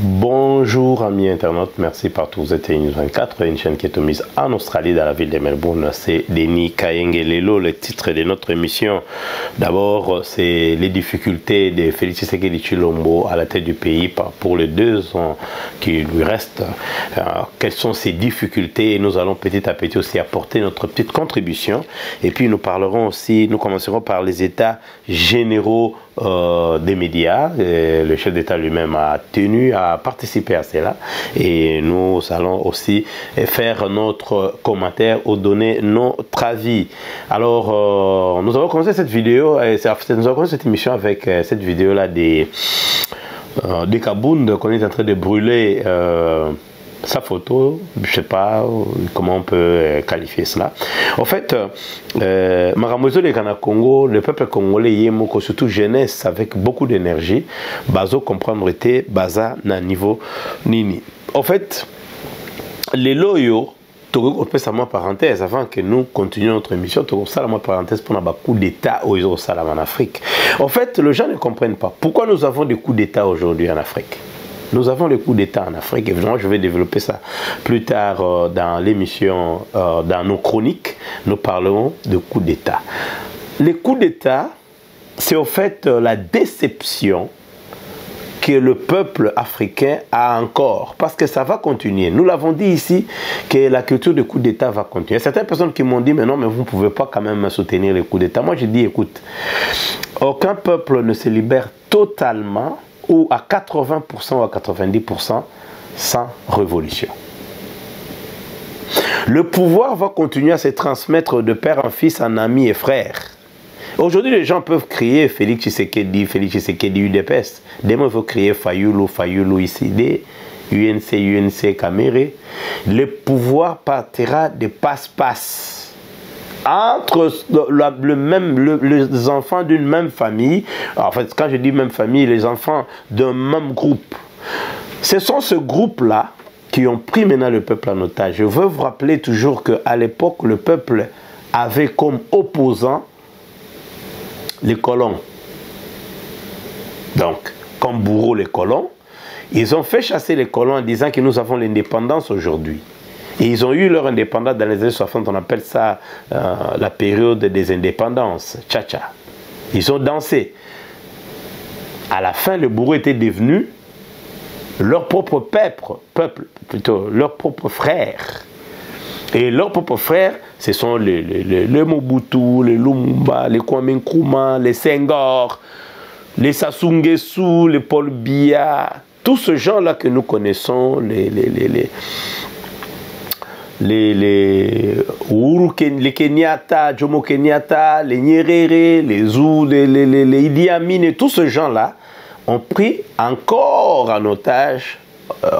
Bonjour amis internautes, merci partout, vous êtes News 24, une chaîne qui est mise en Australie, dans la ville de Melbourne. C'est Denis Kayengelelo, le titre de notre émission. D'abord, c'est les difficultés de Félix Tshisekedi Tshilombo à la tête du pays pour les 2 ans qui lui restent. Quelles sont ces difficultés? Et nous allons petit à petit aussi apporter notre petite contribution. Et puis nous parlerons aussi, nous commencerons par les états généraux des médias. Le chef d'État lui-même a tenu à participer à cela et nous allons aussi faire notre commentaire ou donner notre avis. Alors nous avons commencé cette vidéo, nous avons commencé cette émission avec cette vidéo là des Kabound qu'on est en train de brûler sa photo, je sais pas comment on peut qualifier cela. En fait, Maramozo de Ghana Congo, le peuple congolais yemoko, surtout jeunesse avec beaucoup d'énergie, bazo comprendre était baza na niveau nini. En fait, les loyaux, on peut savoir parenthèse avant que nous continuions notre émission, on peut savoir parenthèse pour un coup d'état aux en Afrique. En fait, les gens ne comprennent pas pourquoi nous avons des coups d'état aujourd'hui en Afrique. Nous avons les coups d'État en Afrique. Évidemment, je vais développer ça plus tard dans l'émission, dans nos chroniques. Nous parlerons de coups d'État. Les coups d'État, c'est au fait la déception que le peuple africain a encore. Parce que ça va continuer. Nous l'avons dit ici que la culture de coups d'État va continuer. Il y a certaines personnes qui m'ont dit, mais non, mais vous ne pouvez pas quand même soutenir les coups d'État. Moi, je dis, écoute, aucun peuple ne se libère totalement ou à 80% ou à 90% sans révolution. Le pouvoir va continuer à se transmettre de père en fils, en amis et frères. Aujourd'hui, les gens peuvent crier Félix Tshisekedi UDPS. Demain, il faut crier Fayulu ICD, UNC Kamere. Le pouvoir partira de passe-passe entre les enfants d'une même famille. En fait, quand je dis même famille, les enfants d'un même groupe. Ce sont ce groupe-là qui ont pris maintenant le peuple en otage. Je veux vous rappeler toujours qu'à l'époque, le peuple avait comme opposant les colons. Donc, comme bourreau les colons, ils ont fait chasser les colons en disant que nous avons l'indépendance aujourd'hui. Et ils ont eu leur indépendance dans les années 60, on appelle ça la période des indépendances, tcha-tcha. Ils ont dansé. À la fin, le bourreau était devenu leur propre peuple, plutôt leur propre frère. Et leurs propres frères, ce sont les Mobutu, les Lumumba, les Kwame Nkrumah, les Senghor, les Sassou Nguesso, les Paul Biya, tous ces gens-là que nous connaissons, les Kenyatta, Jomo Kenyatta, les Nyerere, les Zou, les Idi Amin, et tous ces gens-là ont pris encore en otage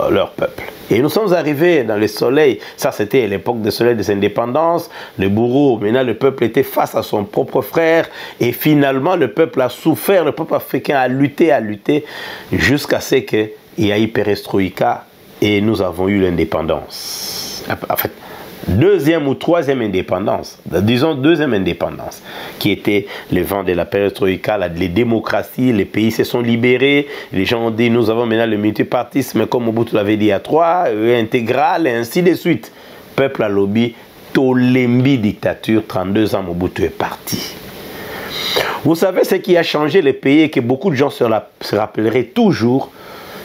leur peuple. Et nous sommes arrivés dans le soleil, ça c'était l'époque du soleil des indépendances, le bourreau, maintenant le peuple était face à son propre frère, et finalement le peuple a souffert, le peuple africain a lutté, jusqu'à ce qu'il y ait perestroïka, et nous avons eu l'indépendance. En fait, deuxième ou troisième indépendance, disons deuxième indépendance, qui était le vent de la perestroïka, les démocraties, les pays se sont libérés, les gens ont dit nous avons maintenant le multipartisme comme Mobutu l'avait dit à 3, intégral et ainsi de suite. Peuple à lobby, Tolembi dictature, 32 ans Mobutu est parti. Vous savez ce qui a changé les pays et que beaucoup de gens se rappelleraient toujours,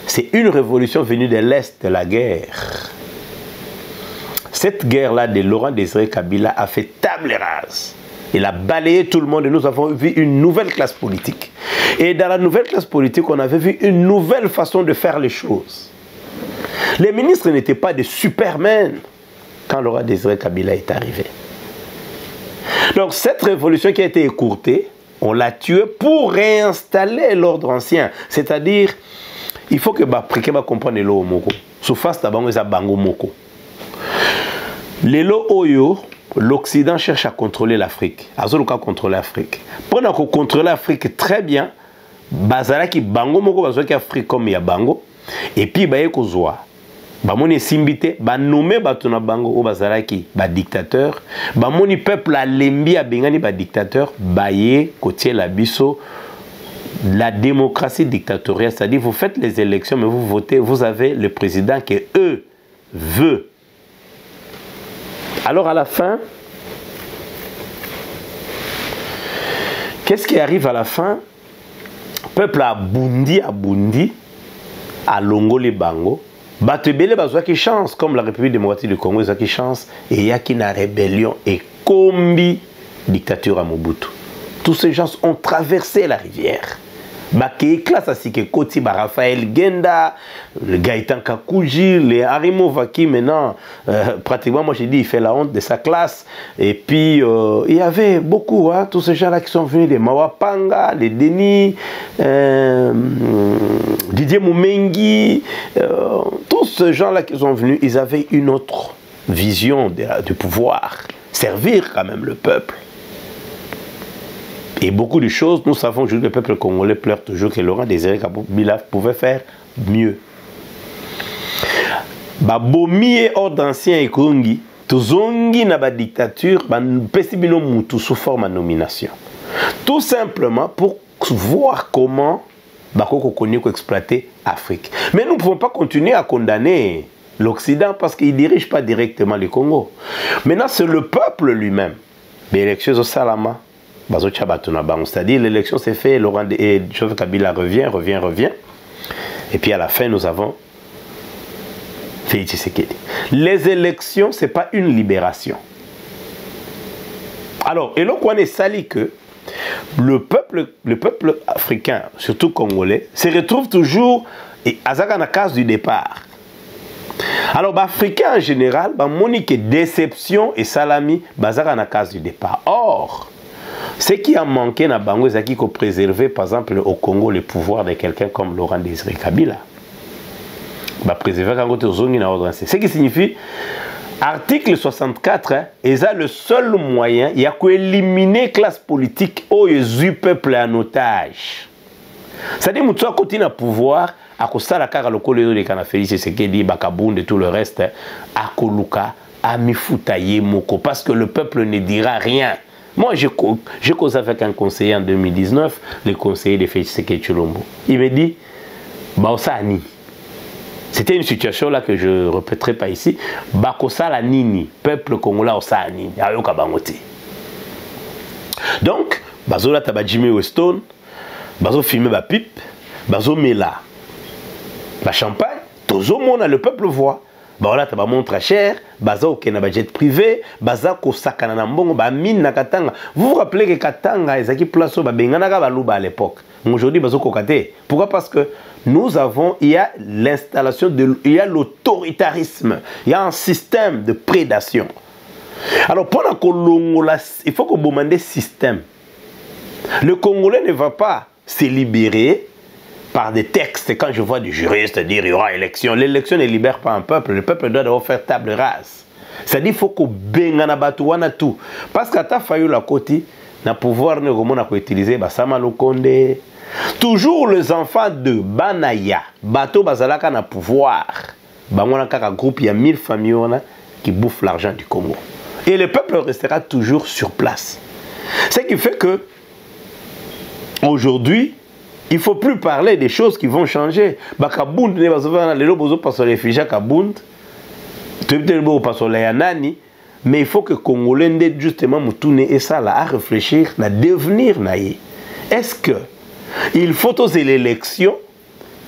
c'est une révolution venue de l'Est de la guerre. Cette guerre-là de Laurent Désiré Kabila a fait table rase Il a balayé tout le monde et nous avons vu une nouvelle classe politique. Et dans la nouvelle classe politique, on avait vu une nouvelle façon de faire les choses. Les ministres n'étaient pas des supermen quand Laurent Désiré Kabila est arrivé. Donc cette révolution qui a été écourtée, on l'a tuée pour réinstaller l'ordre ancien. C'est-à-dire, il faut que Africains comprennent l'eau moko. Surface d'abord, ils ont bango moko. Lelo oyo, l'Occident cherche à contrôler l'Afrique. Azoluka contrôler l'Afrique. Pendant qu'on contrôle l'Afrique très bien, bazala ki bango moko bazwa ki Afrique comme ya bango. Et puis baye kozwa. Bamoni simbite, ba nommé batuna bango o bazala ki ba dictateur. Bamoni peuple a lembi a bengani ba dictateur. Baye kotie la biso. La démocratie dictatoriale, c'est-à-dire vous faites les élections, mais vous votez, vous avez le président que eux veulent. Alors à la fin, qu'est-ce qui arrive à la fin? Peuple a bondi, à longo les bango. Batebele bazwa qui chance, comme la République démocratique du Congo, bazwa qui chance, et il y a qui na rébellion et combi dictature à Mobutu. Tous ces gens ont traversé la rivière. Baké classe à Koti, Raphaël Genda, le Gaëtan Kakouji, les Harimo Vaki maintenant, pratiquement moi j'ai dit il fait la honte de sa classe. Et puis il y avait beaucoup, hein, tous ces gens-là qui sont venus, les Mawapanga, les Denis, Didier Moumengi, tous ces gens-là qui sont venus, ils avaient une autre vision du pouvoir, servir quand même le peuple. Et beaucoup de choses, nous savons aujourd'hui que le peuple congolais pleure toujours que Laurent Désiré Kabila pouvait faire mieux. Babomi ordre ancien et kongi, tozongi na ba dictature, pesibino mutu sous forme de nomination. Tout simplement pour voir comment Bakoko connaît exploiter l'Afrique. Mais nous ne pouvons pas continuer à condamner l'Occident parce qu'il ne dirige pas directement le Congo. Maintenant, c'est le peuple lui-même. L'élection au Salama. C'est-à-dire l'élection s'est faite, Laurent et Joseph Kabila revient. Et puis à la fin, nous avons Félix Tshisekedi. Les élections, ce n'est pas une libération. Alors, et donc on est sali que le peuple africain, surtout congolais, se retrouve toujours à la case du départ. Alors, les Africains en général, monique déception et salami, bazar à la case du départ. Or, ce qui a manqué dans Bango, c'est qu'il faut préserver, par exemple, au Congo, le pouvoir de quelqu'un comme Laurent Désiré Kabila. Préserver ce qui signifie, article 64, et ça le seul moyen, il y a qu'à éliminer la classe politique où il y a peuple en otage. C'est-à-dire que tu as continué à pouvoir, à cause de la cara locale de Canafélis, c'est ce qui dit Bakabound et tout le reste, à Koluka, à Mifutaye Moko, parce que le peuple ne dira rien. Moi, j'ai causé avec un conseiller en 2019, le conseiller de Félix Tshisekedi Tshilombo. Il me dit, Baosani. C'était une situation là que je ne répéterai pas ici. Bakosa la nini, peuple congolais osani, ayoka bangote. Donc, bazola taba Jimmy Weston, bazo filmer ba pipe, bazo mela, ba champagne, tozo mona le peuple voit. Bah tu vas montrer cher, baza au Kenya jet privé, baza ko sakana na mbongo ba mine na Katanga. Vous vous rappelez que Katanga ezaki place ba bengana ka baluba à l'époque. Aujourd'hui bazo ko kate. Pourquoi? Parce que nous avons, il y a l'installation il y a l'autoritarisme, il y a un système de prédation. Alors pendant que il faut qu'on demande des systèmes. Le Congolais ne va pas se libérer par des textes. Quand je vois des juristes dire il y aura élection, l'élection ne libère pas un peuple. Le peuple doit d'abord faire table rase. C'est-à-dire qu'il faut qu'on bengana batouana tout. Parce qu'à ta failli la côté, na pouvoir ne comment on utiliser basama lokonde. Toujours les enfants de Banaya, bateau bazalaka na pouvoir. Bangona kaka groupe, il y a 1000 familles qui bouffent l'argent du Congo. Et le peuple restera toujours sur place. Ce qui fait que aujourd'hui, il ne faut plus parler des choses qui vont changer. Bakabund ne va se faire les lobos parce que les réfugiés Kabund, mais il faut que les Congolais justement tourner et ça là à réfléchir à devenir naïe. Est-ce que il faut oser l'élection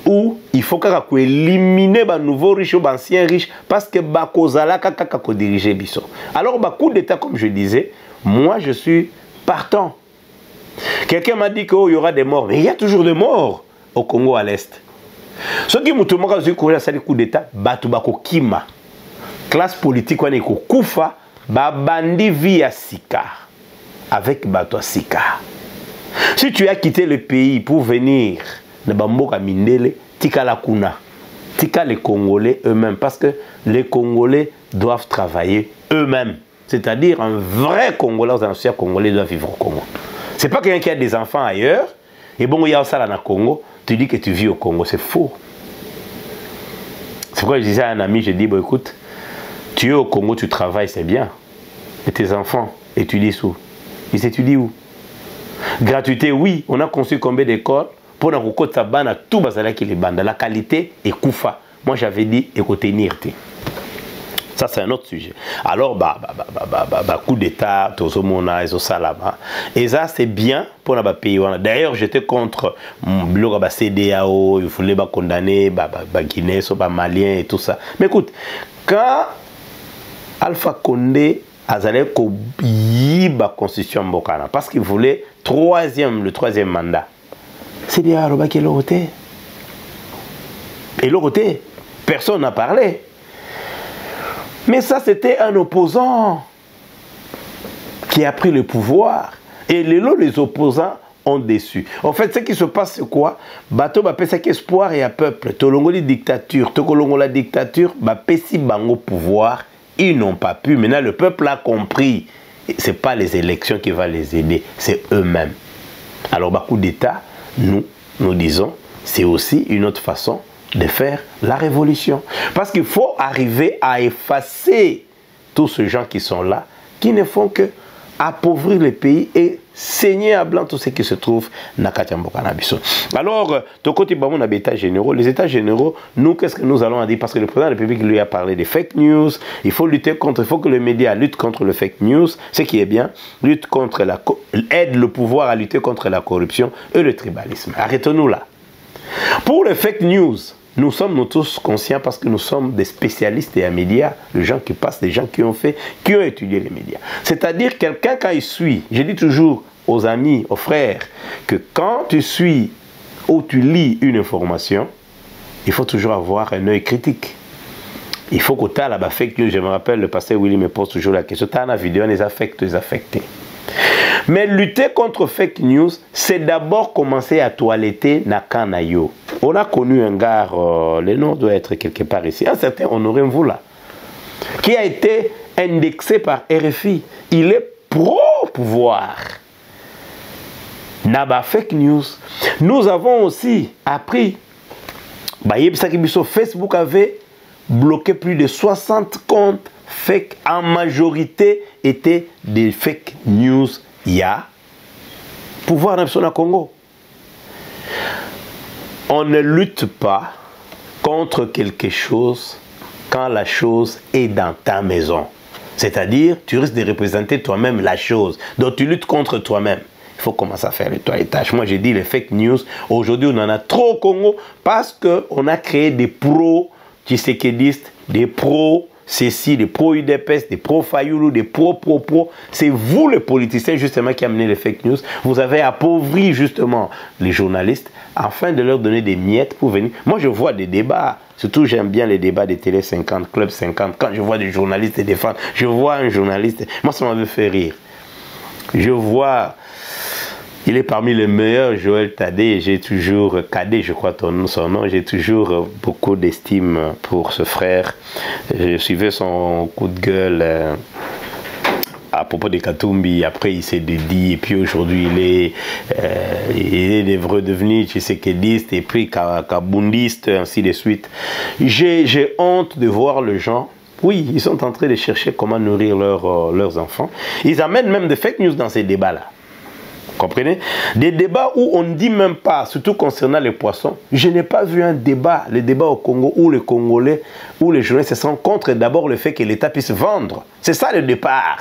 ou il faut qu'on éliminer les nouveaux riches ou les anciens riches parce que Bakozala kaka diriger biso. Alors coup d'état comme je disais, moi je suis partant. Quelqu'un m'a dit qu'il y aura des morts, mais il y a toujours des morts au Congo à l'Est. Ce qui m'a dit que c'est un coup d'État, Kima. Classe politique, on est Koufa, Bandi via Sika. Avec Bato Sika. Si tu as quitté le pays pour venir, Nebamboka Mindele, Tika la Kuna. Tika les Congolais eux-mêmes. Parce que les Congolais doivent travailler eux-mêmes. C'est-à-dire un vrai Congolais, un ancien Congolais doit vivre au Congo. C'est pas quelqu'un qui a des enfants ailleurs. Et bon, il y a ça là au Congo. Tu dis que tu vis au Congo. C'est faux. C'est pourquoi je disais à un ami, je dis, bon écoute, tu es au Congo, tu travailles, c'est bien. Et tes enfants étudient où? Ils étudient où? Gratuité, oui. On a construit combien d'écoles pour la côte sabana, tout bazala qui les bandes. La qualité est koufa. Moi j'avais dit écoutez nirte. Ça c'est un autre sujet. Alors coup d'état, tozomona, ezosalama. Et ça c'est bien pour la pays. D'ailleurs j'étais contre blog CDAO, il voulait condamner Guinée, Malien et tout ça. Mais écoute, quand Alpha Condé Azalé Kobiba Constitution Mbokana, parce qu'il voulait le troisième mandat. C'est bien Aroba qui est l'autre. Et l'autre, personne n'a parlé. Mais ça, c'était un opposant qui a pris le pouvoir. Et les opposants ont déçu. En fait, ce qui se passe, c'est quoi? Bato va pesa espoir et un peuple. Tolongoli dictature. Tokolongola dictature, va pesi bango pouvoir. Ils n'ont pas pu. Maintenant, le peuple a compris. Ce n'est pas les élections qui vont les aider, c'est eux-mêmes. Alors, coup d'État, nous disons, c'est aussi une autre façon de faire la révolution. Parce qu'il faut arriver à effacer tous ces gens qui sont là, qui ne font que appauvrir le pays et saigner à blanc tout ce qui se trouve dans Katiamboka Nabiso. Alors, les États généraux, nous, qu'est-ce que nous allons dire? Parce que le président de la République lui a parlé des fake news. Il faut lutter contre, il faut que les médias luttent contre le fake news, ce qui est bien, aide le pouvoir à lutter contre la corruption et le tribalisme. Arrêtons-nous là. Pour les fake news, nous sommes tous conscients parce que nous sommes des spécialistes et médias, les gens qui passent, des gens qui ont étudié les médias. C'est-à-dire quelqu'un quand il suit, je dis toujours aux amis, aux frères, que quand tu suis ou tu lis une information, il faut toujours avoir un œil critique. Il faut que tu aies la fake news. Je me rappelle, le pasteur Willy me pose toujours la question, tu as la vidéo, les affectés. Mais lutter contre fake news, c'est d'abord commencer à toiletter Nakanayo. On a connu un gars, le nom doit être quelque part ici, un certain Honoré Mvula, qui a été indexé par RFI. Il est pro-pouvoir. Naba fake news. Nous avons aussi appris, Facebook avait bloqué plus de 60 comptes fake. En majorité, étaient des fake news. Il y a pouvoir dans le Congo. On ne lutte pas contre quelque chose quand la chose est dans ta maison. C'est-à-dire, tu risques de représenter toi-même la chose. Donc, tu luttes contre toi-même. Il faut commencer à faire le toilettage. Moi, j'ai dit les fake news. Aujourd'hui, on en a trop au Congo parce qu'on a créé des pro-tshisekidistes, des pro ceci, des pro-UDPS, des pro-Fayoulou, des pro-pro-pro. C'est vous, les politiciens, justement, qui amenez les fake news. Vous avez appauvri, justement, les journalistes afin de leur donner des miettes pour venir. Moi, je vois des débats. Surtout, j'aime bien les débats des Télé 50, Club 50. Quand je vois des journalistes défendre, je vois un journaliste. Moi, ça m'avait fait rire. Je vois... Il est parmi les meilleurs, Joël Tadé. J'ai toujours, Kadé, je crois son nom, j'ai toujours beaucoup d'estime pour ce frère. Je suivais son coup de gueule à propos de Katumbi. Après, il s'est dédié. Et puis aujourd'hui, il est redevenu tshisekidiste et puis kabundiste, ainsi de suite. J'ai honte de voir les gens. Oui, ils sont en train de chercher comment nourrir leurs enfants. Ils amènent même des fake news dans ces débats-là. Comprenez? Des débats où on ne dit même pas, surtout concernant les poissons. Je n'ai pas vu un débat, le débat au Congo, où les Congolais, où les journalistes se sont contre d'abord le fait que l'État puisse vendre. C'est ça le départ.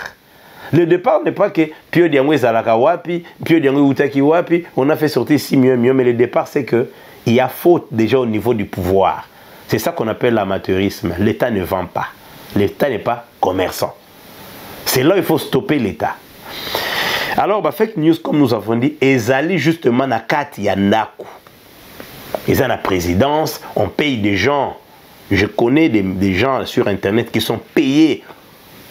Le départ n'est pas que Pio Diangwe Zalaka Wapi, Pio Diangwe Utaki Wapi, on a fait sortir si mieux, mais le départ c'est qu'il y a faute déjà au niveau du pouvoir. C'est ça qu'on appelle l'amateurisme. L'État ne vend pas. L'État n'est pas commerçant. C'est là qu'il faut stopper l'État. Alors, fake news, comme nous avons dit, ezali justement na kati ya ndaku. Ils ont la présidence, on paye des gens. Je connais des gens sur Internet qui sont payés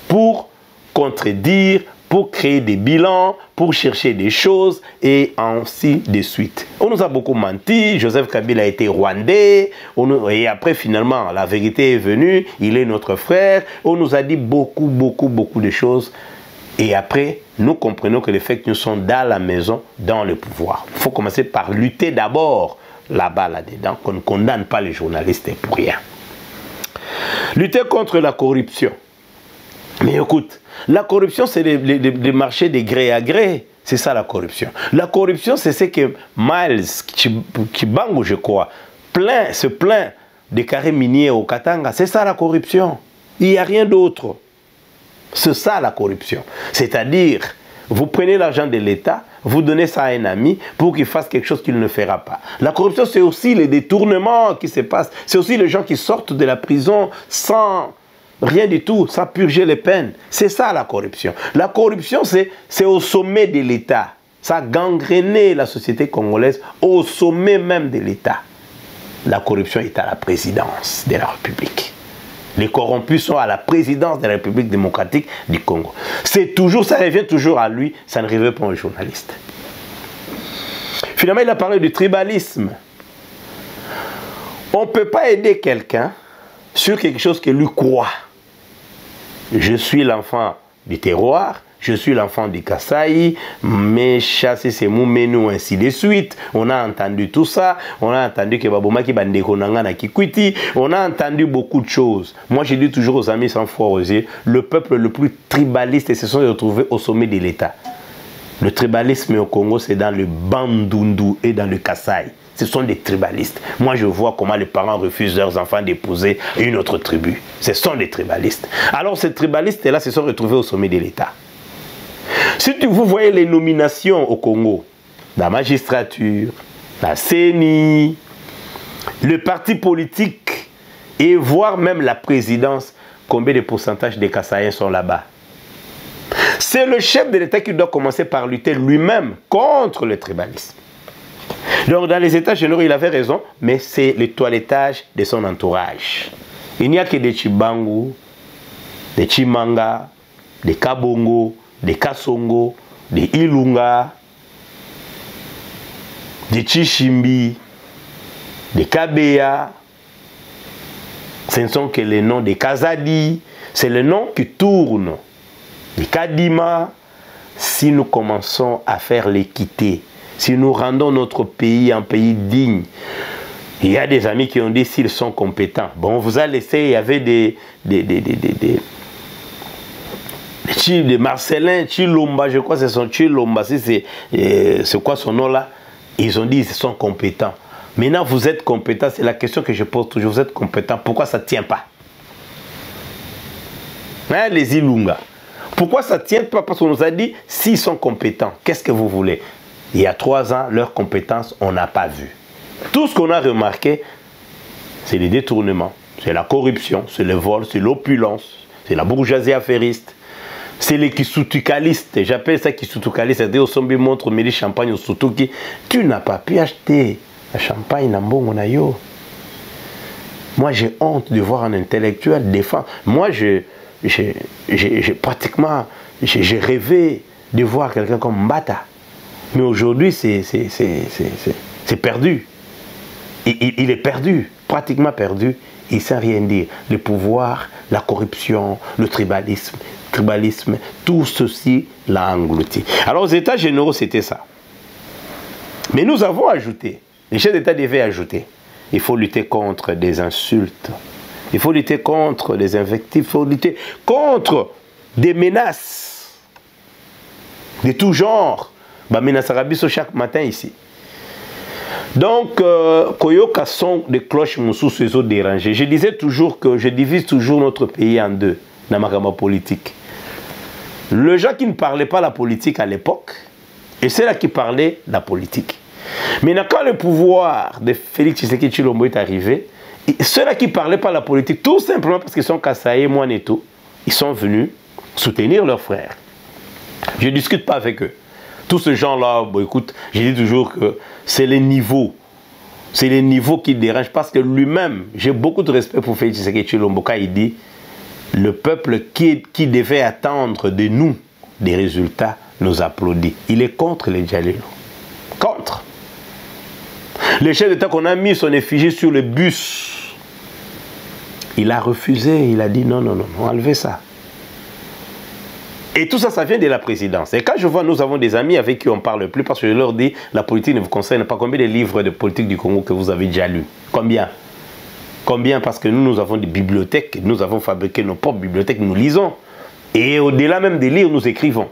pour contredire, pour créer des bilans, pour chercher des choses, et ainsi de suite. On nous a beaucoup menti, Joseph Kabila a été rwandais, et après finalement la vérité est venue, il est notre frère, on nous a dit beaucoup de choses, et après nous comprenons que les fake news sont dans la maison, dans le pouvoir. Il faut commencer par lutter d'abord là-bas, là-dedans, qu'on ne condamne pas les journalistes pour rien. Lutter contre la corruption. Mais écoute, la corruption, c'est les marchés de gré à gré. C'est ça la corruption. La corruption, c'est ce que Miles Kibangu, je crois, se plaint des carrés miniers au Katanga. C'est ça la corruption. Il n'y a rien d'autre. C'est ça la corruption. C'est-à-dire, vous prenez l'argent de l'État, vous donnez ça à un ami pour qu'il fasse quelque chose qu'il ne fera pas. La corruption, c'est aussi les détournements qui se passent. C'est aussi les gens qui sortent de la prison sans rien du tout, sans purger les peines. C'est ça la corruption. La corruption, c'est au sommet de l'État. Ça a gangréné la société congolaise au sommet même de l'État. La corruption est à la présidence de la République. Les corrompus sont à la présidence de la République démocratique du Congo. C'est toujours, ça revient toujours à lui, ça ne revient pas aux journalistes. Finalement, il a parlé du tribalisme. On ne peut pas aider quelqu'un sur quelque chose que lui croit. Je suis l'enfant du terroir, je suis l'enfant du Kasaï, mes chasses c'est Moumenou, ainsi de suite. On a entendu tout ça, on a entendu que Babomaki Bandekonanga na Kikwiti, on a entendu beaucoup de choses. Moi je dis toujours aux amis sans foi aux yeux, le peuple le plus tribaliste se sont retrouvés au sommet de l'État. Le tribalisme au Congo c'est dans le Bandundu et dans le Kasaï. Ce sont des tribalistes. Moi, je vois comment les parents refusent leurs enfants d'épouser une autre tribu. Ce sont des tribalistes. Alors, ces tribalistes-là se sont retrouvés au sommet de l'État. Si vous voyez les nominations au Congo, la magistrature, la CENI, le parti politique et voire même la présidence, combien de pourcentages des Kassaïens sont là-bas? C'est le chef de l'État qui doit commencer par lutter lui-même contre le tribalisme. Donc dans les États généraux, il avait raison, mais c'est le toilettage de son entourage. Il n'y a que des Chibangu, des Chimanga, des Kabongo, des Kasongo, des Ilunga, des Chichimbi, des Kabeya. Ce ne sont que les noms des Kazadi, c'est les noms qui tournent. Des Kadima, si nous commençons à faire l'équité, si nous rendons notre pays un pays digne, il y a des amis qui ont dit s'ils sont compétents. Bon, on vous a laissé, il y avait des Marcelin, Chilomba, je crois que c'est son Chilomba, c'est quoi son nom là? Ils ont dit qu'ils sont compétents. Maintenant, vous êtes compétents, c'est la question que je pose toujours, vous êtes compétents, pourquoi ça ne tient pas? Hein, les Ilunga. Pourquoi ça ne tient pas? Parce qu'on nous a dit s'ils sont compétents, qu'est-ce que vous voulez? Il y a 3 ans, leurs compétences, on n'a pas vu. Tout ce qu'on a remarqué, c'est les détournements, c'est la corruption, c'est le vol, c'est l'opulence, c'est la bourgeoisie affairiste, c'est les kisutukalistes. J'appelle ça kisutukaliste, c'est-à-dire au sombi montre Méli Champagne au Sutuki. Tu n'as pas pu acheter la champagne dans Mbongo na yo. Moi, j'ai honte de voir un intellectuel défendre. Moi, pratiquement, j'ai rêvé de voir quelqu'un comme Mbata. Mais aujourd'hui, c'est perdu. Il est perdu, pratiquement perdu. Il ne sait rien dire. Le pouvoir, la corruption, le tribalisme, tout ceci l'a englouti. Alors aux États généraux, c'était ça. Mais nous avons ajouté, les chefs d'État devaient ajouter, il faut lutter contre des insultes, il faut lutter contre des invectives, il faut lutter contre des menaces de tout genre. Menace Rabiso chaque matin ici. Donc, Koyoka son de cloches moussous ces autres dérangés. Je disais toujours que je divise toujours notre pays en deux, dans ma gamme politique. Le gens qui ne parlaient pas la politique à l'époque, et c'est là qui parlaient la politique. Maintenant, quand le pouvoir de Félix Tshisekedi Tshilombo est arrivé, ceux-là qui ne parlaient pas la politique, tout simplement parce qu'ils sont Kassaï, Moine et tout, ils sont venus soutenir leurs frères. Je ne discute pas avec eux. Tous ces gens-là, bon, écoute, j'ai dit toujours que c'est les niveaux. C'est les niveaux qui dérangent parce que lui-même, j'ai beaucoup de respect pour Félix Tshisekedi Tshilombo quand il dit le peuple qui devait attendre de nous des résultats nous applaudit. Il est contre les Djalilo. Contre. Le chef d'État qu'on a mis son effigie sur le bus, il a refusé, il a dit non, non, non, enlevez ça. Et tout ça, ça vient de la présidence. Et quand je vois, nous avons des amis avec qui on ne parle plus parce que je leur dis, la politique ne vous concerne pas. Combien de livres de politique du Congo que vous avez déjà lus? Combien? Combien? Parce que nous avons des bibliothèques, nous avons fabriqué nos propres bibliothèques, nous lisons. Et au-delà même de lire, nous écrivons.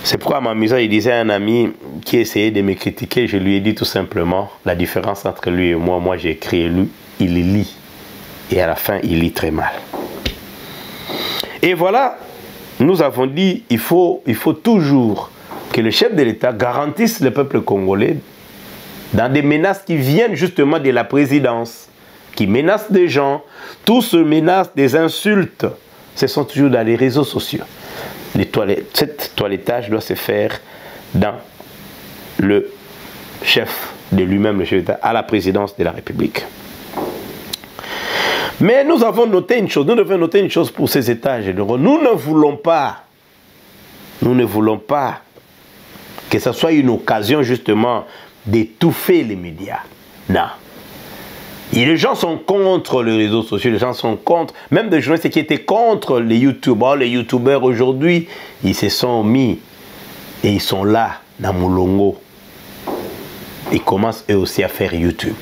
C'est pourquoi à m'amusant, il disait à un ami qui essayait de me critiquer, je lui ai dit tout simplement la différence entre lui et moi. Moi, j'ai écrit et lui, il lit. Et à la fin, il lit très mal. Et voilà, nous avons dit, il faut toujours que le chef de l'État garantisse le peuple congolais dans des menaces qui viennent justement de la présidence, qui menacent des gens. Tous se menacent, des insultes. Ce sont toujours dans les réseaux sociaux. Cet toilettage doit se faire dans le chef de lui-même, le chef d'État, à la présidence de la République. Mais nous avons noté une chose, nous devons noter une chose pour ces États généraux. Nous ne voulons pas que ce soit une occasion justement d'étouffer les médias. Non. Et les gens sont contre les réseaux sociaux, les gens sont contre, même des journalistes qui étaient contre les youtubeurs. Les youtubeurs aujourd'hui, ils se sont mis et ils sont là, dans Moulongo. Ils commencent eux aussi à faire YouTube.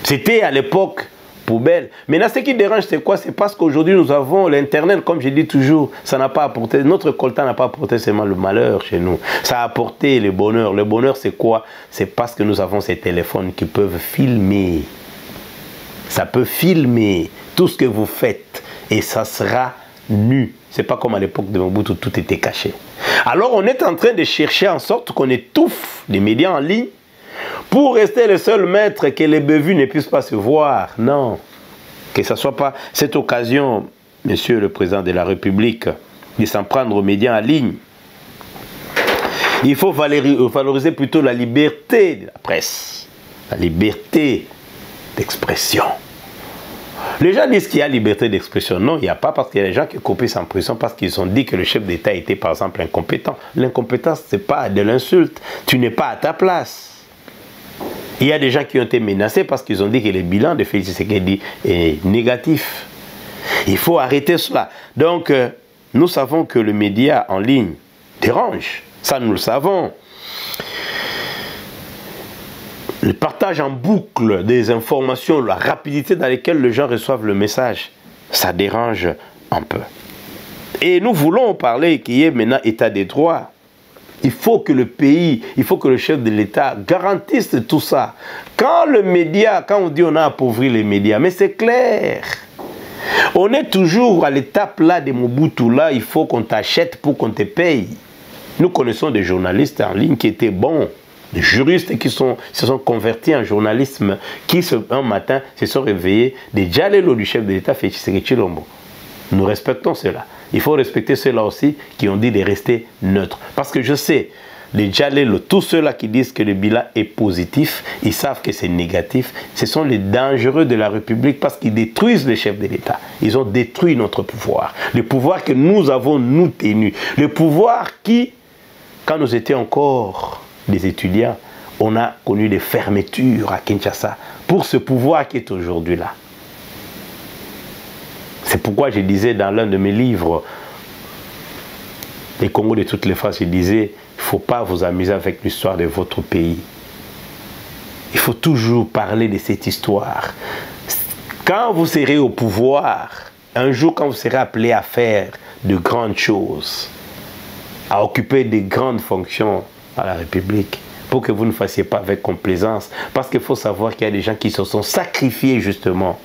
C'était à l'époque poubelle. Maintenant, ce qui dérange, c'est quoi? C'est parce qu'aujourd'hui, nous avons l'Internet, comme je dis toujours, ça n'a pas apporté, notre coltan n'a pas apporté seulement le malheur chez nous. Ça a apporté le bonheur. Le bonheur, c'est quoi? C'est parce que nous avons ces téléphones qui peuvent filmer. Ça peut filmer tout ce que vous faites et ça sera nu. C'est pas comme à l'époque de Mobutu où tout était caché. Alors, on est en train de chercher en sorte qu'on étouffe les médias en ligne pour rester le seul maître, que les bévues ne puissent pas se voir. Non. Que ce ne soit pas cette occasion, Monsieur le Président de la République, de s'en prendre aux médias en ligne. Il faut valoriser plutôt la liberté de la presse, la liberté d'expression. Les gens disent qu'il y a liberté d'expression. Non, il n'y a pas, parce qu'il y a des gens qui copient sans prison parce qu'ils ont dit que le chef d'État était par exemple incompétent. L'incompétence, ce n'est pas de l'insulte. Tu n'es pas à ta place. Il y a des gens qui ont été menacés parce qu'ils ont dit que le bilan de Félix Tshisekedi est négatif. Il faut arrêter cela. Donc, nous savons que le média en ligne dérange. Ça, nous le savons. Le partage en boucle des informations, la rapidité dans laquelle les gens reçoivent le message, ça dérange un peu. Et nous voulons parler qu'il y ait maintenant état des droits. Il faut que le pays, il faut que le chef de l'État garantisse tout ça. Quand le média, quand on dit on a appauvri les médias, mais c'est clair. On est toujours à l'étape là de Mobutu, là, il faut qu'on t'achète pour qu'on te paye. Nous connaissons des journalistes en ligne qui étaient bons, des juristes qui se sont convertis en journalisme, qui un matin se sont réveillés, des Djalelo du chef de l'État, Félix Tshisekedi Tshilombo. Nous respectons cela. Il faut respecter ceux-là aussi qui ont dit de rester neutres. Parce que je sais, les Djalelo, tous ceux-là qui disent que le bilan est positif, ils savent que c'est négatif. Ce sont les dangereux de la République parce qu'ils détruisent les chefs de l'État. Ils ont détruit notre pouvoir. Le pouvoir que nous avons, nous, tenu. Le pouvoir qui, quand nous étions encore des étudiants, on a connu des fermetures à Kinshasa pour ce pouvoir qui est aujourd'hui là. C'est pourquoi je disais dans l'un de mes livres, Les Congos de toutes les phases, je disais, il ne faut pas vous amuser avec l'histoire de votre pays. Il faut toujours parler de cette histoire. Quand vous serez au pouvoir, un jour quand vous serez appelé à faire de grandes choses, à occuper de grandes fonctions à la République, pour que vous ne fassiez pas avec complaisance, parce qu'il faut savoir qu'il y a des gens qui se sont sacrifiés justement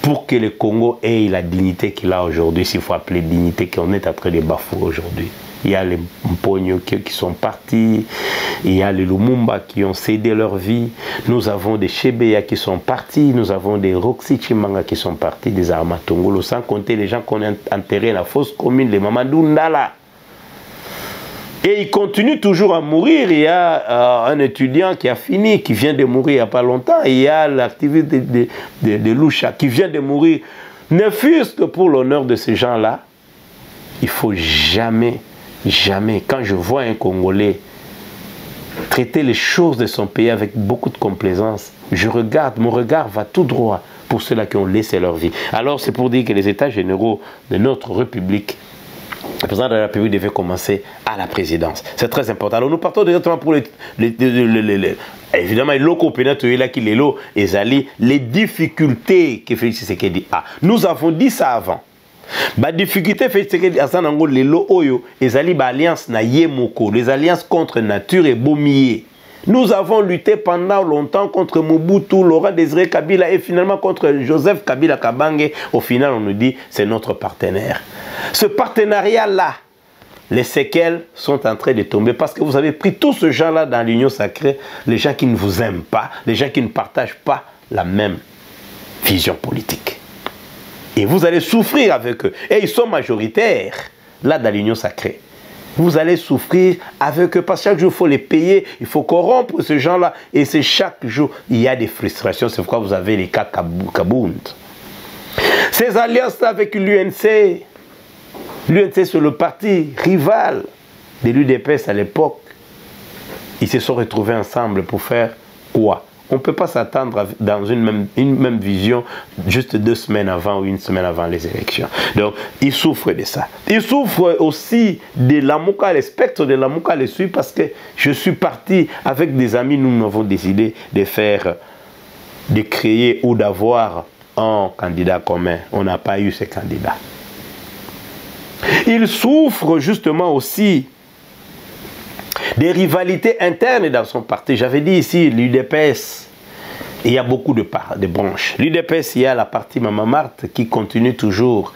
pour que le Congo ait la dignité qu'il a aujourd'hui, s'il faut appeler dignité qu'on est en train de bafouer aujourd'hui. Il y a les Mpogno qui sont partis, il y a les Lumumba qui ont cédé leur vie, nous avons des Chebeya qui sont partis, nous avons des Roxy Chimanga qui sont partis, des Armatongolo, sans compter les gens qu'on a enterrés dans la fosse commune, les Mamadou Ndala. Et il continue toujours à mourir. Il y a un étudiant qui a fini, qui vient de mourir il n'y a pas longtemps. Il y a l'activiste de Lucha qui vient de mourir. Ne fût-ce que pour l'honneur de ces gens-là, il ne faut jamais, jamais, quand je vois un Congolais traiter les choses de son pays avec beaucoup de complaisance, je regarde, mon regard va tout droit pour ceux-là qui ont laissé leur vie. Alors c'est pour dire que les États généraux de notre République, le président de la République devait commencer à la présidence. C'est très important. Alors nous partons directement pour évidemment, les difficultés que Félix Tshisekedi a. Nous avons dit ça avant. La difficulté Félix Tshisekedi a les alliances na Yemoko, les alliances contre nature et Bomiye. Nous avons lutté pendant longtemps contre Mobutu, Laurent Désiré Kabila et finalement contre Joseph Kabila Kabange. Au final, on nous dit c'est notre partenaire. Ce partenariat-là, les séquelles sont en train de tomber parce que vous avez pris tous ce gens-là dans l'union sacrée, les gens qui ne vous aiment pas, les gens qui ne partagent pas la même vision politique. Et vous allez souffrir avec eux. Et ils sont majoritaires, là, dans l'union sacrée. Vous allez souffrir avec eux parce que chaque jour, il faut les payer, il faut corrompre ces gens-là. Et c'est chaque jour, il y a des frustrations. C'est pourquoi vous avez les cas Kabound. Ces alliances-là avec l'UNC, l'UNC c'est le parti rival de l'UDPS à l'époque. Ils se sont retrouvés ensemble pour faire quoi? On ne peut pas s'attendre dans une même vision juste 2 semaines avant ou 1 semaine avant les élections. Donc, ils souffrent de ça. Ils souffrent aussi de l'Amouka, le spectre de l'Amouka les suit parce que je suis parti avec des amis, nous avons décidé de créer ou d'avoir un candidat commun. On n'a pas eu ce candidat. Ils souffrent justement aussi des rivalités internes dans son parti. J'avais dit ici, l'UDPS, il y a beaucoup de branches. L'UDPS, il y a la partie Maman Marthe qui continue toujours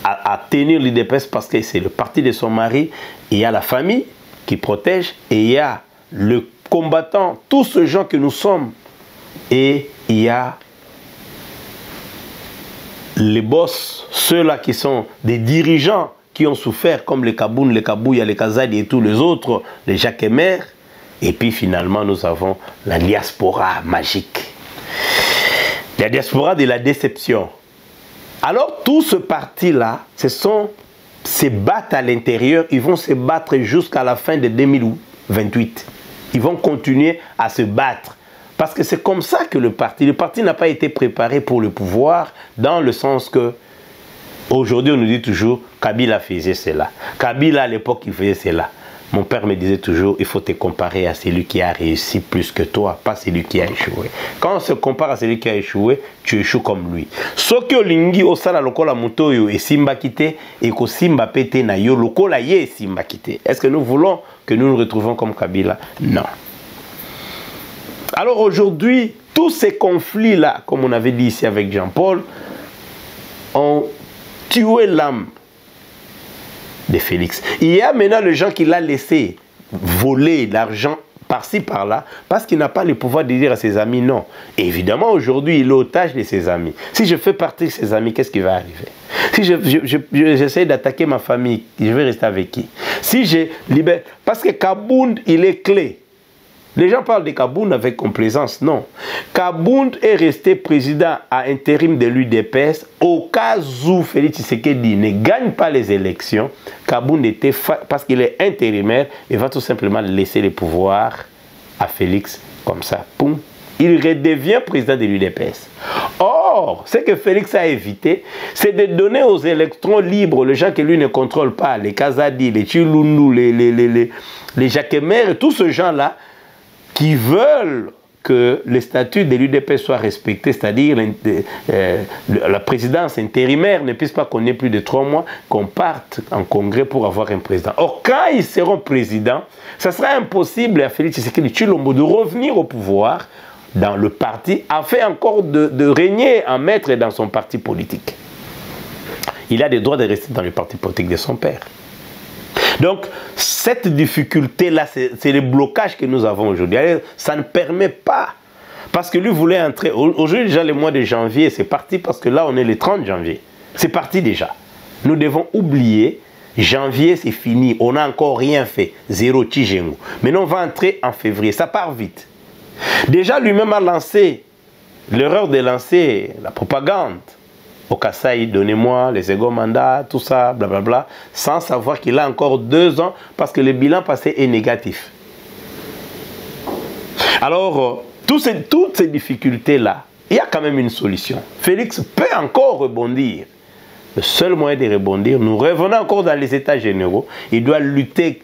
à tenir l'UDPS parce que c'est le parti de son mari. Il y a la famille qui protège et il y a le combattant, tous ces gens que nous sommes. Et il y a les boss, ceux-là qui sont des dirigeants qui ont souffert, comme les Kaboun, les Kabouya, les Kazadi et tous les autres, les Jacquemer. Et puis finalement, nous avons la diaspora magique. La diaspora de la déception. Alors, tout ce parti-là, se battent à l'intérieur, ils vont se battre jusqu'à la fin de 2028. Ils vont continuer à se battre. Parce que c'est comme ça que le parti n'a pas été préparé pour le pouvoir, dans le sens que aujourd'hui, on nous dit toujours, Kabila faisait cela. Kabila, à l'époque, il faisait cela. Mon père me disait toujours, il faut te comparer à celui qui a réussi plus que toi, pas celui qui a échoué. Quand on se compare à celui qui a échoué, tu échoues comme lui. Ce que lingi osala lokola mutoyo et simba kite et ko simba pete na yo lokola ye simba kite. Est-ce que nous voulons que nous nous retrouvons comme Kabila? Non. Alors aujourd'hui, tous ces conflits-là, comme on avait dit ici avec Jean-Paul, ont tué l'âme de Félix. Il y a maintenant le gens qui l'a laissé voler l'argent par-ci, par-là, parce qu'il n'a pas le pouvoir de dire à ses amis non. Et évidemment, aujourd'hui, il est otage de ses amis. Si je fais partie de ses amis, qu'est-ce qui va arriver? Si j'essaie d'attaquer ma famille, je vais rester avec qui? Si je libère... Parce que Kabound, il est clé. Les gens parlent de Kabound avec complaisance. Non. Kabound est resté président à intérim de l'UDPS au cas où Félix Tshisekedi ne gagne pas les élections. Kabound était, parce qu'il est intérimaire, il va tout simplement laisser les pouvoirs à Félix comme ça. Poum. Il redevient président de l'UDPS. Or, ce que Félix a évité, c'est de donner aux électrons libres, les gens que lui ne contrôle pas, les Kazadi, les Chilundu, les Jacquemer, tous ces gens-là, qui veulent que les statuts de l'UDP soient respectés, c'est-à-dire la présidence intérimaire ne puisse pas qu'on ait plus de 3 mois, qu'on parte en congrès pour avoir un président. Or, quand ils seront présidents, ça sera impossible à Félix Tshisekedi Tshilombo de revenir au pouvoir dans le parti, afin encore de régner en maître dans son parti politique. Il a le droit de rester dans le parti politique de son père. Donc, cette difficulté-là, c'est le blocage que nous avons aujourd'hui. Ça ne permet pas, parce que lui voulait entrer, aujourd'hui déjà le mois de janvier, c'est parti parce que là on est le 30 janvier. C'est parti déjà. Nous devons oublier Janvier, c'est fini. On n'a encore rien fait. Zéro Tijengo. Maintenant, on va entrer en février. Ça part vite. Déjà, lui-même a lancé l'erreur de lancer la propagande. Au Kasaï, donnez-moi les seconds mandats, tout ça, blablabla, sans savoir qu'il a encore 2 ans parce que le bilan passé est négatif. Alors, toutes ces difficultés-là, il y a quand même une solution. Félix peut encore rebondir. Le seul moyen de rebondir, nous revenons encore dans les états généraux, il doit lutter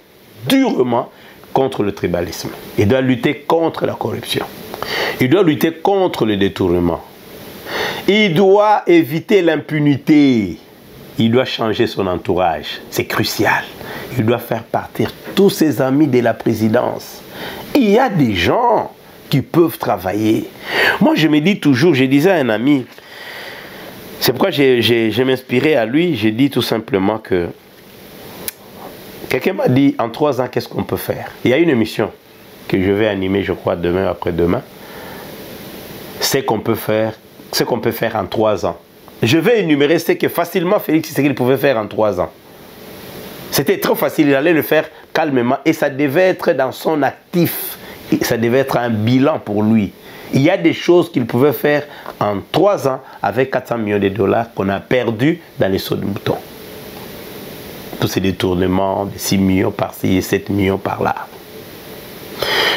durement contre le tribalisme. Il doit lutter contre la corruption. Il doit lutter contre le détournement. Il doit éviter l'impunité. Il doit changer son entourage. C'est crucial. Il doit faire partir tous ses amis de la présidence. Il y a des gens qui peuvent travailler. Moi, je me dis toujours, je disais à un ami, c'est pourquoi je m'inspirais à lui, j'ai dit tout simplement que quelqu'un m'a dit, en 3 ans, qu'est-ce qu'on peut faire? Il y a une émission que je vais animer, je crois, demain, après-demain. C'est qu'on peut faire, ce qu'on peut faire en 3 ans. Je vais énumérer ce que facilement Félix Tshisekedi pouvait faire en 3 ans. C'était trop facile, il allait le faire calmement et ça devait être dans son actif. Ça devait être un bilan pour lui. Il y a des choses qu'il pouvait faire en 3 ans avec 400 millions de dollars qu'on a perdus dans les sauts de moutons. Tous ces détournements de 6 millions par-ci et 7 millions par-là.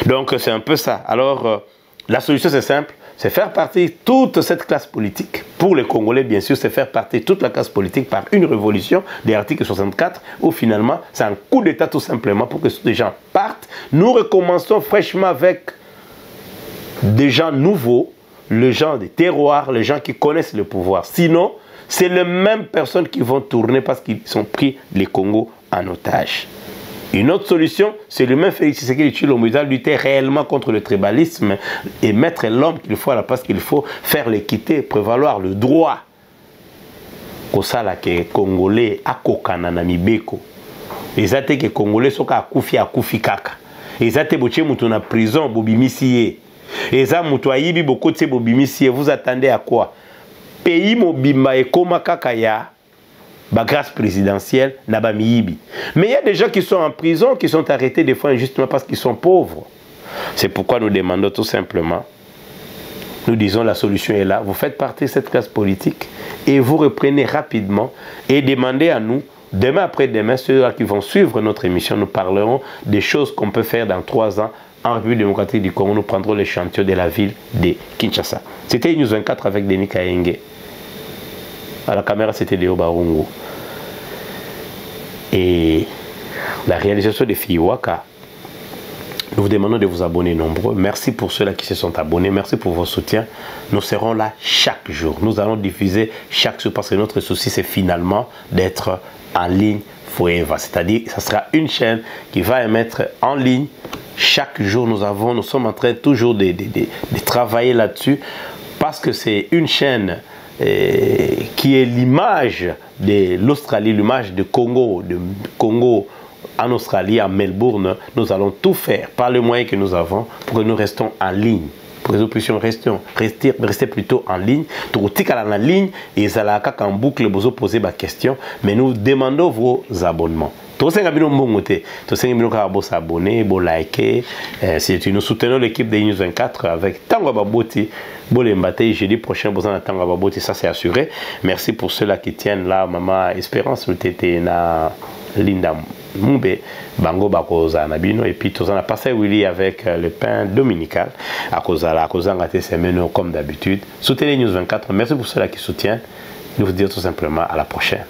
Donc c'est un peu ça. Alors la solution c'est simple, c'est faire partir toute cette classe politique. Pour les Congolais, bien sûr, c'est faire partir toute la classe politique par une révolution des articles 64, où finalement, c'est un coup d'État tout simplement pour que les gens partent. Nous recommençons fraîchement avec des gens nouveaux, les gens des terroirs, les gens qui connaissent le pouvoir. Sinon, c'est les mêmes personnes qui vont tourner parce qu'ils ont pris les Congos en otage. Une autre solution, c'est le même Félix Tshisekedi Tshilombo. Il doit lutter réellement contre le tribalisme et mettre l'homme qu'il faut à la place qu'il faut, faire l'équité, prévaloir le droit. Kosala ke Congolais akokana na mibeko. Ezate ke Congolais soka akufi kaka. Ezate boche mutu na prison bobimisiye. Eza mutu ayibi bokotse bobimisiye. Vous attendez à quoi? Pays mobimba ekoma kaka ya ba grâce présidentielle, n'a miyibi. Mais il y a des gens qui sont en prison, qui sont arrêtés des fois injustement parce qu'ils sont pauvres. C'est pourquoi nous demandons tout simplement, nous disons la solution est là, vous faites partie de cette classe politique et vous reprenez rapidement et demandez à nous, demain après-demain, ceux qui vont suivre notre émission, nous parlerons des choses qu'on peut faire dans 3 ans en République démocratique du Congo. Nous prendrons les chantiers de la ville de Kinshasa. C'était News 24 avec Denis Kaenge. À la caméra, c'était Léo Barungu. Et la réalisation de Fiwaka, nous vous demandons de vous abonner nombreux. Merci pour ceux-là qui se sont abonnés. Merci pour vos soutiens. Nous serons là chaque jour. Nous allons diffuser chaque jour parce que notre souci, c'est finalement d'être en ligne forever. C'est-à-dire, ça sera une chaîne qui va émettre en ligne chaque jour. Nous sommes en train toujours de travailler là-dessus parce que c'est une chaîne qui est l'image de l'Australie, l'image de Congo en Australie, à Melbourne. Nous allons tout faire par les moyens que nous avons pour que nous restons en ligne, pour que nous puissions rester plutôt en ligne. Tout en ligne et ça la en boucle vous poser ma question, mais nous demandons vos abonnements. Si nous soutenons l'équipe de News 24 avec Tango Baboti, jeudi prochain, besoin de Tango Baboti, ça c'est assuré. Merci pour ceux-là qui tiennent là, Maman Espérance, na Linda Mumbe, Bango Bakoza Nabino, et puis tout ça, on a passé Willy avec le pain dominical, à cause de semaines comme d'habitude. Soutenez News 24, merci pour ceux-là qui soutiennent. Nous vous disons tout simplement à la prochaine.